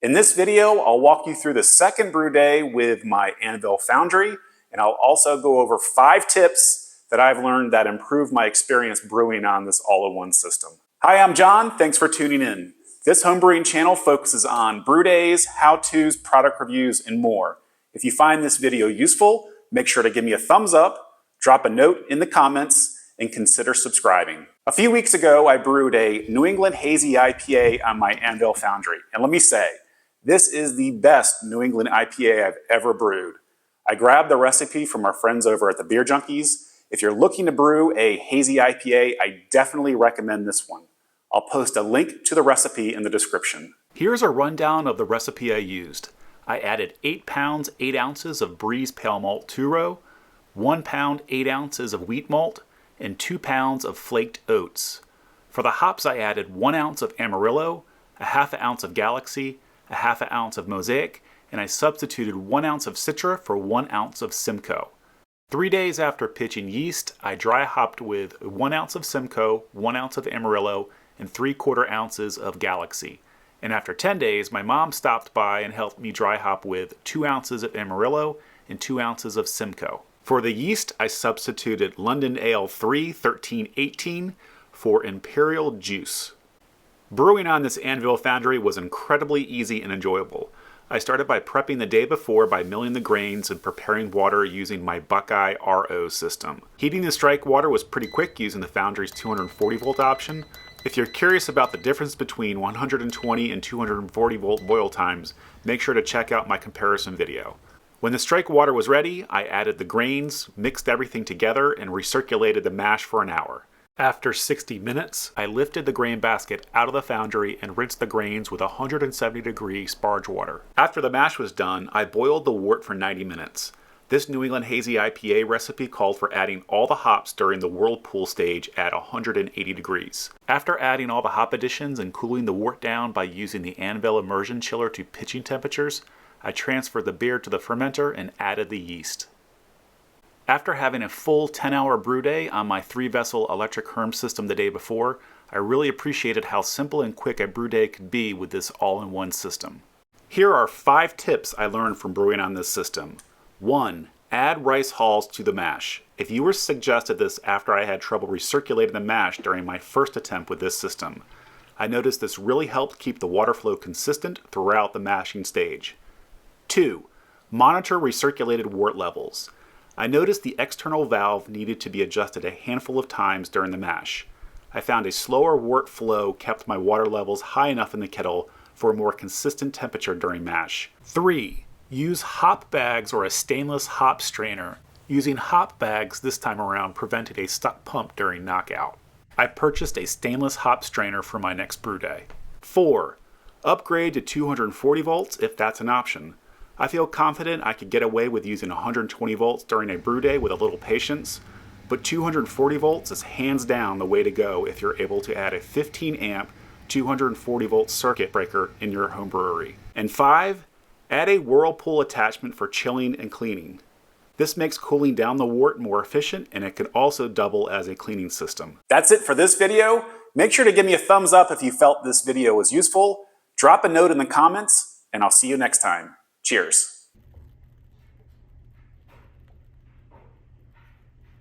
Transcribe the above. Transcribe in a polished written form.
In this video, I'll walk you through the second brew day with my Anvil Foundry, and I'll also go over 5 tips that I've learned that improve my experience brewing on this all-in-one system. Hi, I'm John. Thanks for tuning in. This homebrewing channel focuses on brew days, how-tos, product reviews, and more. If you find this video useful, make sure to give me a thumbs up, drop a note in the comments, and consider subscribing. A few weeks ago, I brewed a New England Hazy IPA on my Anvil Foundry. And let me say, this is the best New England IPA I've ever brewed. I grabbed the recipe from our friends over at the Beer Junkies. If you're looking to brew a Hazy IPA, I definitely recommend this one. I'll post a link to the recipe in the description. Here's a rundown of the recipe I used. I added 8 pounds, 8 ounces of Briess Pale Malt 2-row, 1 pound, 8 ounces of Wheat Malt, and 2 pounds of Flaked Oats. For the hops, I added 1 ounce of Amarillo, a half an ounce of Galaxy, a half an ounce of Mosaic, and I substituted 1 ounce of citric for 1 ounce of Simco. 3 days after pitching yeast, I dry hopped with 1 ounce of Simco, 1 ounce of Amarillo, and 3/4 ounces of Galaxy. And after 10 days, my mom stopped by and helped me dry hop with 2 ounces of Amarillo and 2 ounces of Simco. For the yeast, I substituted London Ale 3 1318 for Imperial Juice. Brewing on this Anvil Foundry was incredibly easy and enjoyable. I started by prepping the day before by milling the grains and preparing water using my Buckeye RO system. Heating the strike water was pretty quick using the Foundry's 240 volt option. If you're curious about the difference between 120 and 240 volt boil times, make sure to check out my comparison video. When the strike water was ready, I added the grains, mixed everything together, and recirculated the mash for an hour. After 60 minutes, I lifted the grain basket out of the foundry and rinsed the grains with 170-degree sparge water. After the mash was done, I boiled the wort for 90 minutes. This New England Hazy IPA recipe called for adding all the hops during the whirlpool stage at 180 degrees. After adding all the hop additions and cooling the wort down by using the Anvil immersion chiller to pitching temperatures, I transferred the beer to the fermenter and added the yeast. After having a full 10-hour brew day on my 3-vessel electric Herm system the day before, I really appreciated how simple and quick a brew day could be with this all-in-one system. Here are 5 tips I learned from brewing on this system. 1. Add rice hulls to the mash. A viewer suggested this after I had trouble recirculating the mash during my first attempt with this system. I noticed this really helped keep the water flow consistent throughout the mashing stage. 2. Monitor recirculated wort levels. I noticed the external valve needed to be adjusted a handful of times during the mash. I found a slower wort flow kept my water levels high enough in the kettle for a more consistent temperature during mash. 3. Use hop bags or a stainless hop strainer. Using hop bags this time around prevented a stuck pump during knockout. I purchased a stainless hop strainer for my next brew day. 4. Upgrade to 240 volts if that's an option. I feel confident I could get away with using 120 volts during a brew day with a little patience, but 240 volts is hands down the way to go if you're able to add a 15 amp 240 volt circuit breaker in your home brewery. And 5, add a whirlpool attachment for chilling and cleaning. This makes cooling down the wort more efficient, and it can also double as a cleaning system. That's it for this video. Make sure to give me a thumbs up if you felt this video was useful. Drop a note in the comments, and I'll see you next time. Cheers.